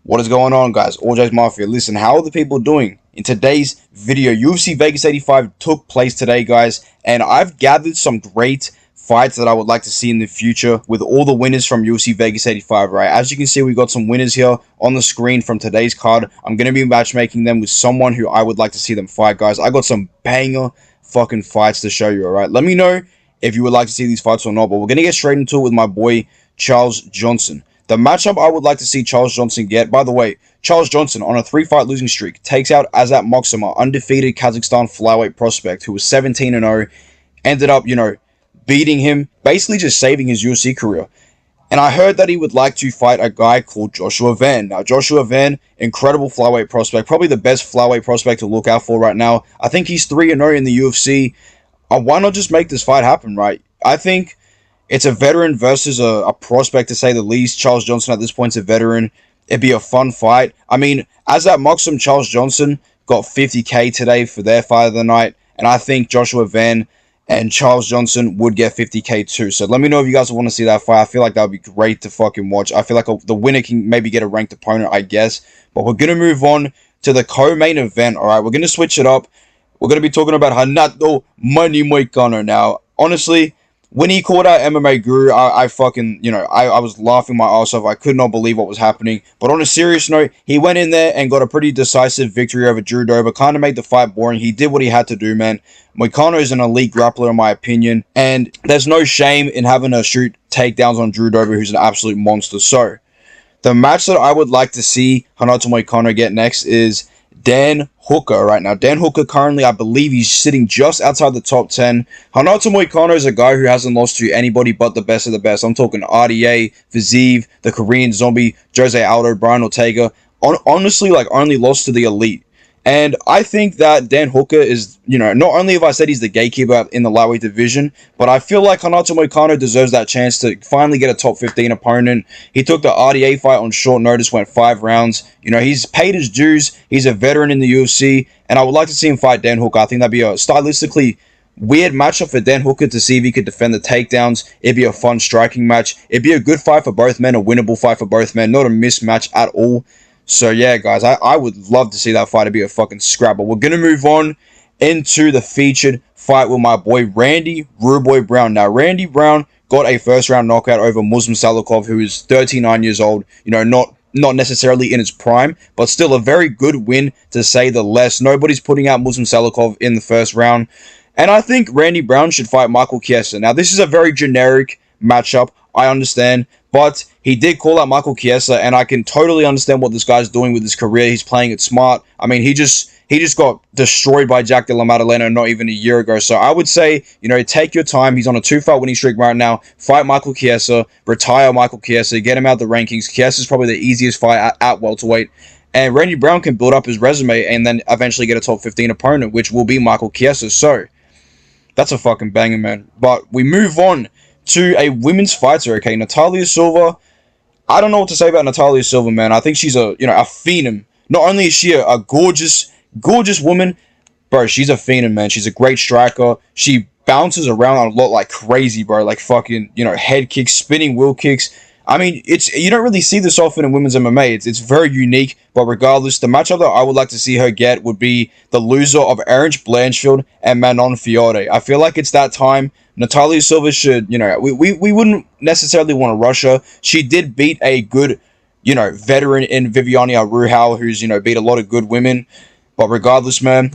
What is going on, guys? ALGORIDGMO Mafia. Listen, how are the people doing? In today's video, UFC Vegas 85 took place today, guys, and I've gathered some great fights that I would like to see in the future with all the winners from UFC Vegas 85, right? As you can see, we got some winners here on the screen from today's card. I'm going to be matchmaking them with someone who I would like to see them fight, guys. I got some banger fucking fights to show you, all right? Let me know if you would like to see these fights or not, but we're going to get straight into it with my boy, Charles Johnson. The matchup I would like to see Charles Johnson get, by the way, Charles Johnson on a 3-fight losing streak takes out Azat Maksima, undefeated Kazakhstan flyweight prospect who was 17-0, ended up, beating him, basically just saving his UFC career. And I heard that he would like to fight a guy called Joshua Van. Now, Joshua Van, incredible flyweight prospect, probably the best flyweight prospect to look out for right now. I think he's 3-0 in the UFC. Why not just make this fight happen, right? I think it's a veteran versus a prospect, to say the least. Charles Johnson at this point is a veteran. It'd be a fun fight. I mean, as that Moxham, Charles Johnson got 50K today for their fight of the night. And I think Joshua Van and Charles Johnson would get 50K too. So let me know if you guys want to see that fight. I feel like that would be great to fucking watch. I feel like the winner can maybe get a ranked opponent, I guess. But we're going to move on to the co-main event, all right? We're going to switch it up. We're going to be talking about Renato Money Moicano now. Honestly, when he called out MMA Guru, I fucking, I was laughing my ass off. I could not believe what was happening. But on a serious note, he went in there and got a pretty decisive victory over Drew Dober. Kind of made the fight boring. He did what he had to do, man. Moicano is an elite grappler, in my opinion. And there's no shame in having to shoot takedowns on Drew Dober, who's an absolute monster. So, the match that I would like to see Renato Moicano get next is Dan Hooker right now. Dan Hooker currently, I believe he's sitting just outside the top 10. Renato Moicano is a guy who hasn't lost to anybody but the best of the best. I'm talking RDA, Viziev, the Korean Zombie, Jose Aldo, Brian Ortega. Honestly, only lost to the elite. And I think that Dan Hooker is, not only have I said he's the gatekeeper in the lightweight division, but I feel like Renato Moicano deserves that chance to finally get a top 15 opponent. He took the RDA fight on short notice, went 5 rounds. He's paid his dues. He's a veteran in the UFC, and I would like to see him fight Dan Hooker. I think that'd be a stylistically weird matchup for Dan Hooker to see if he could defend the takedowns. It'd be a fun striking match. It'd be a good fight for both men, a winnable fight for both men, not a mismatch at all. So, yeah, guys, I would love to see that fight to be a fucking scrap. But we're going to move on into the featured fight with my boy Randy Ruboy Brown. Now, Randy Brown got a first-round knockout over Muslim Salikov, who is 39 years old. Not necessarily in his prime, but still a very good win, to say the least. Nobody's putting out Muslim Salikov in the first round. And I think Randy Brown should fight Michael Chiesa. Now, this is a very generic matchup, I understand, but he did call out Michael Chiesa, and I can totally understand what this guy's doing with his career. He's playing it smart. I mean, he just got destroyed by Jack Della Maddalena not even a year ago. So I would say, take your time. He's on a 2-fight winning streak right now. Fight Michael Chiesa, retire Michael Chiesa, get him out the rankings. Chiesa's probably the easiest fight at welterweight. And Randy Brown can build up his resume and then eventually get a top 15 opponent, which will be Michael Chiesa. So that's a fucking banger, man. But we move on to a women's fighter, okay? Natalia Silva. I don't know what to say about Natalia Silva, man. I think she's a phenom. Not only is she a gorgeous woman, bro, she's a phenom, man. She's a great striker. She bounces around a lot like crazy, bro. Like fucking, head kicks, spinning wheel kicks. I mean, you don't really see this often in women's MMA. It's very unique, but regardless, the matchup that I would like to see her get would be the loser of Orange Blanchfield and Manon Fiore. I feel like it's that time. Natalia Silva should, we wouldn't necessarily want to rush her. She did beat a good, veteran in Viviane Arujau, who's, beat a lot of good women. But regardless, man,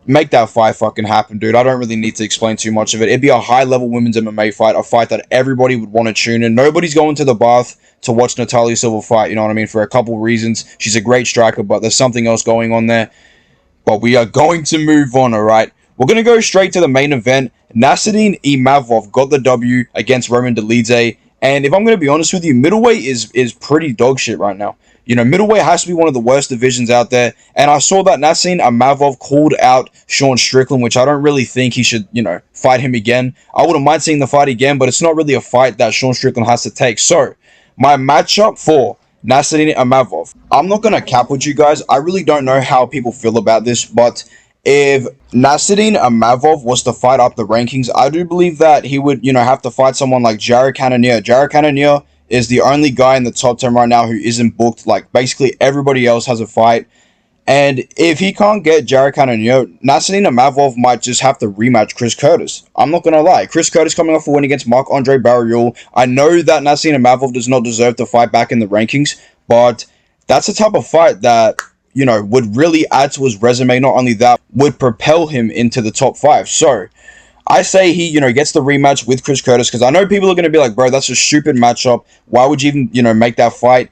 make that fight fucking happen, dude. I don't really need to explain too much of it. It'd be a high-level women's MMA fight, a fight that everybody would want to tune in. Nobody's going to the bath to watch Natalia Silva fight, you know what I mean, for a couple reasons. She's a great striker, but there's something else going on there. But we are going to move on, all right? We're going to go straight to the main event. Nasruddin Imavov got the W against Roman Dolidze. And if I'm going to be honest with you, middleweight is pretty dog shit right now. Middleweight has to be one of the worst divisions out there. And I saw that Nasruddin Imavov called out Sean Strickland, which I don't really think he should, fight him again. I wouldn't mind seeing the fight again, but it's not really a fight that Sean Strickland has to take. So, my matchup for Nasruddin Imavov. I'm not going to cap with you guys. I really don't know how people feel about this, but if Nasruddin Imavov was to fight up the rankings, I do believe that he would, have to fight someone like Jared Cannonier. Jared Cannonier is the only guy in the top 10 right now who isn't booked. Like, basically everybody else has a fight. And if he can't get Jared Cannonier, Nassourdine Imavov might just have to rematch Chris Curtis. I'm not going to lie. Chris Curtis coming off a win against Marc-Andre Barriol. I know that Nassourdine Imavov does not deserve to fight back in the rankings, but that's the type of fight that, you know, would really add to his resume. Not only that, would propel him into the top 5. So I say he, you know, gets the rematch with Chris Curtis, because I know people are going to be like, bro, that's a stupid matchup. Why would you even, you know, make that fight?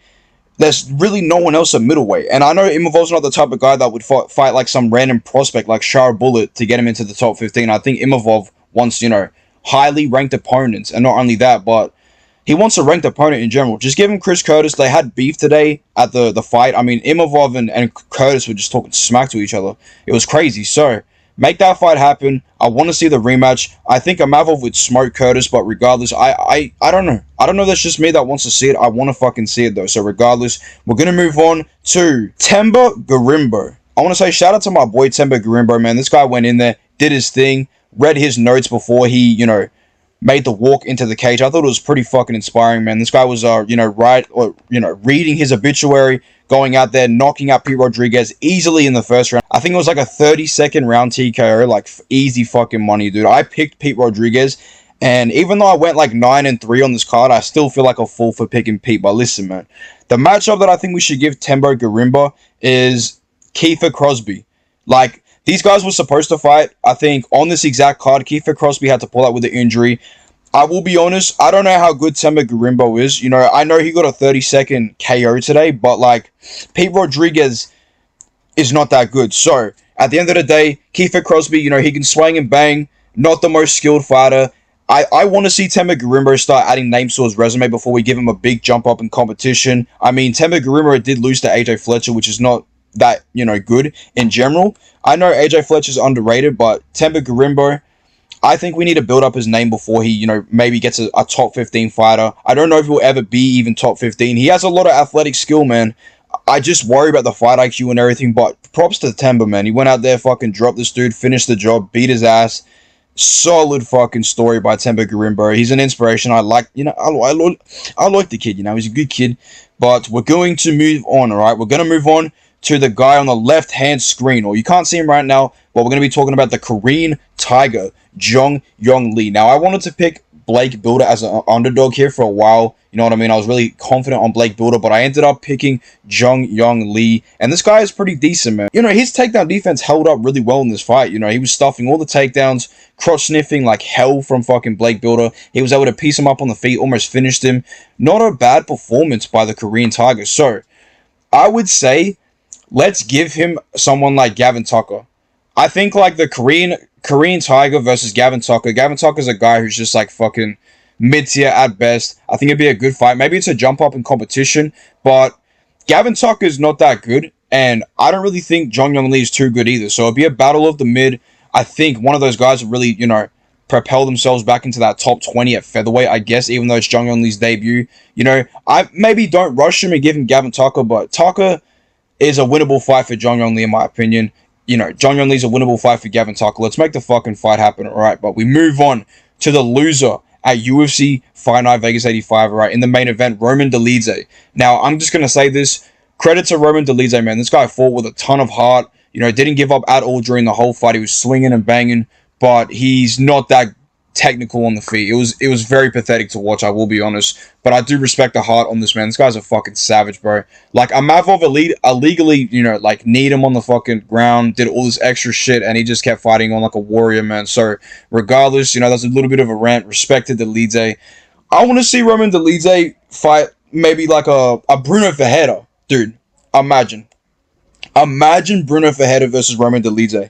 There's really no one else at middleweight. And I know Imavov's not the type of guy that would fight like some random prospect like Shara Bullet to get him into the top 15. I think Imavov wants, you know, highly ranked opponents. And not only that, but he wants a ranked opponent in general. Just give him Chris Curtis. They had beef today at the fight. I mean, Imavov and Curtis were just talking smack to each other. It was crazy. So make that fight happen. I want to see the rematch. I think Imavov would smoke Curtis, but regardless, I don't know. I don't know, that's just me that wants to see it. I want to fucking see it, though. So regardless, we're going to move on to Temba Garimbo. I want to say shout out to my boy Temba Garimbo, man. This guy went in there, did his thing, read his notes before he, you know, made the walk into the cage. I thought it was pretty fucking inspiring, man. This guy was, reading his obituary, going out there, knocking out Pete Rodriguez easily in the first round. I think it was like a 30-second round TKO, like easy fucking money, dude. I picked Pete Rodriguez, and even though I went like 9-3 on this card, I still feel like a fool for picking Pete. But listen, man, the matchup that I think we should give Temba Garimbo is Kiefer Crosby. Like, these guys were supposed to fight, I think, on this exact card. Kiefer Crosby had to pull out with the injury. I will be honest, I don't know how good Temba Garimbo is. You know, I know he got a 30-second KO today, but, like, Pete Rodriguez is not that good. So, at the end of the day, Kiefer Crosby, you know, he can swing and bang. Not the most skilled fighter. I want to see Temba Garimbo start adding names to his resume before we give him a big jump up in competition. I mean, Temba Garimbo did lose to AJ Fletcher, which is not that, you know, good in general. I know AJ Fletcher's underrated, but Temba Garimbo, I think we need to build up his name before he, you know, maybe gets a top 15 fighter. I don't know if he'll ever be even top 15. He has a lot of athletic skill, man. I just worry about the fight IQ and everything, but props to Temba, man. He went out there, fucking dropped this dude, finished the job, beat his ass. Solid fucking story by Temba Garimbo. He's an inspiration. I like, you know, I like the kid, you know, he's a good kid. But we're going to move on, alright? We're going to move on to the guy on the left-hand screen, or you can't see him right now, but we're going to be talking about the Korean Tiger, Jong Yong Lee. Now, I wanted to pick Blake Builder as an underdog here for a while. You know what I mean? I was really confident on Blake Builder, but I ended up picking Jong Yong Lee. And this guy is pretty decent, man. You know, his takedown defense held up really well in this fight. You know, he was stuffing all the takedowns, cross-sniffing like hell from fucking Blake Builder. He was able to piece him up on the feet, almost finished him. Not a bad performance by the Korean Tiger. So, I would say, let's give him someone like Gavin Tucker. I think like the Korean Tiger versus Gavin Tucker. Gavin Tucker's a guy who's just like fucking mid-tier at best. I think it'd be a good fight. Maybe it's a jump up in competition, but Gavin Tucker is not that good, and I don't really think Jong Yong Lee is too good either. So it'd be a battle of the mid. I think one of those guys would really, you know, propel themselves back into that top 20 at featherweight, I guess, even though it's Jong Yong Lee's debut. You know, I maybe don't rush him and give him Gavin Tucker, but Tucker is a winnable fight for Jong Yong Lee, in my opinion. You know, Jong Yong Lee's a winnable fight for Gavin Tucker. Let's make the fucking fight happen, alright? But we move on to the loser at UFC Fight Night Vegas 85, alright? In the main event, Roman Dolidze. Now, I'm just going to say this. Credit to Roman Dolidze, man. This guy fought with a ton of heart. You know, didn't give up at all during the whole fight. He was swinging and banging, but he's not that technical on the feet. It was very pathetic to watch, I will be honest. But I do respect the heart on this man. This guy's a fucking savage, bro. Like, Imavov illegally, you know, like, kneed him on the fucking ground, did all this extra shit, and he just kept fighting on like a warrior, man. So, regardless, you know, that's a little bit of a rant. Respected Dolidze. I want to see Roman Dolidze fight maybe like a Bruno Ferreira. Dude, imagine. Imagine Bruno Ferreira versus Roman Dolidze.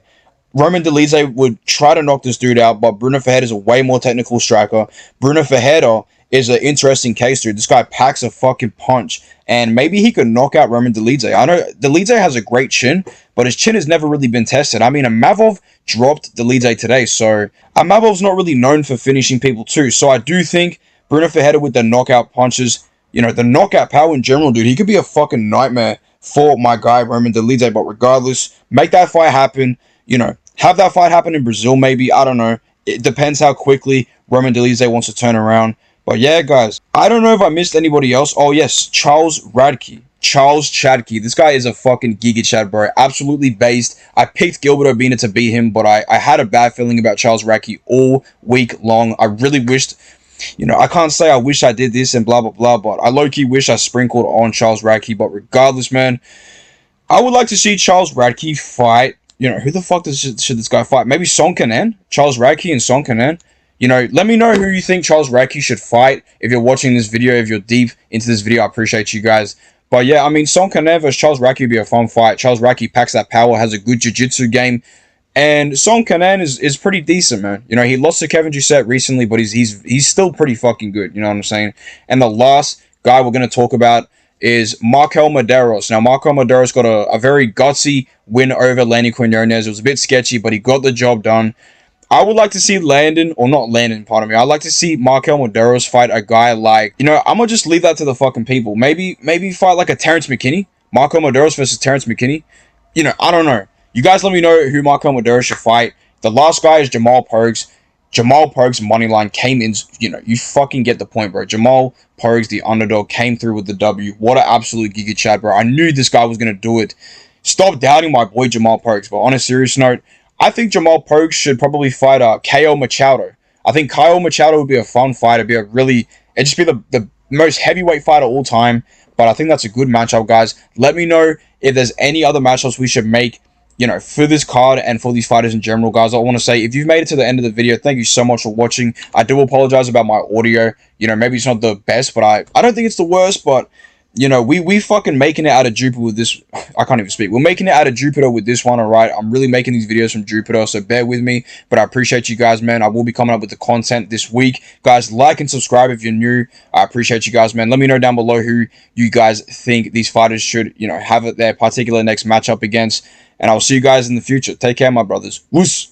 Roman Dolidze would try to knock this dude out, but Bruno Ferreira is a way more technical striker. Bruno Ferreira is an interesting case, dude. This guy packs a fucking punch, and maybe he could knock out Roman Dolidze. I know Dolidze has a great chin, but his chin has never really been tested. I mean, Imavov dropped Dolidze today, so Imavov's not really known for finishing people too. So I do think Bruno Ferreira with the knockout punches, you know, the knockout power in general, dude, he could be a fucking nightmare for my guy Roman Dolidze. But regardless, make that fight happen. You know, have that fight happen in Brazil, maybe. I don't know. It depends how quickly Roman Dolidze wants to turn around. But yeah, guys, I don't know if I missed anybody else. Oh, yes, Charles Radke. Charles Chadkey. This guy is a fucking Giga Chad, bro. Absolutely based. I picked Gilbert Urbina to beat him, but I had a bad feeling about Charles Radke all week long. I really wished, I can't say I wish I did this and blah, blah, blah, but I low-key wish I sprinkled on Charles Radke. But regardless, man, I would like to see Charles Radke fight. Who the fuck should this guy fight? Maybe Song Kanan? Charles Radke and Song Kanan? Let me know who you think Charles Radke should fight. If you're watching this video, if you're deep into this video, I appreciate you guys. But yeah, I mean, Song Kanan versus Charles Radke would be a fun fight. Charles Radke packs that power, has a good jiu-jitsu game. And Song Kanan is pretty decent, man. He lost to Kevin Doucette recently, but he's still pretty fucking good. You know what I'm saying? And the last guy we're going to talk about is Markel Medeiros. Now, Markel Medeiros got a very gutsy win over Landon Quinones. It was a bit sketchy, but he got the job done. I would like to see pardon me. I'd like to see Markel Medeiros fight a guy like, I'm going to just leave that to the fucking people. Maybe fight like a Terrence McKinney. Markel Medeiros versus Terrence McKinney. I don't know. You guys let me know who Markel Medeiros should fight. The last guy is Jamal Pogues. Jamal Pogues' money line came in, you fucking get the point, bro. Jamal Pogues, the underdog, came through with the W. What an absolute Giga Chad, bro. I knew this guy was going to do it. Stop doubting my boy Jamal Pogues. But on a serious note, I think Jamal Pogues should probably fight Kyle Machado. I think Kyle Machado would be a fun fight. It'd just be the most heavyweight fight of all time. But I think that's a good matchup, guys. Let me know if there's any other matchups we should make, for this card and for these fighters in general, guys. I want to say, if you've made it to the end of the video, thank you so much for watching. I do apologize about my audio. Maybe it's not the best, but I don't think it's the worst, but, we fucking making it out of Jupiter with this. I can't even speak. We're making it out of Jupiter with this one, all right? I'm really making these videos from Jupiter, so bear with me, but I appreciate you guys, man. I will be coming up with the content this week. Guys, like and subscribe if you're new. I appreciate you guys, man. Let me know down below who you guys think these fighters should, have their particular next matchup against. And I'll see you guys in the future. Take care, my brothers. Woos!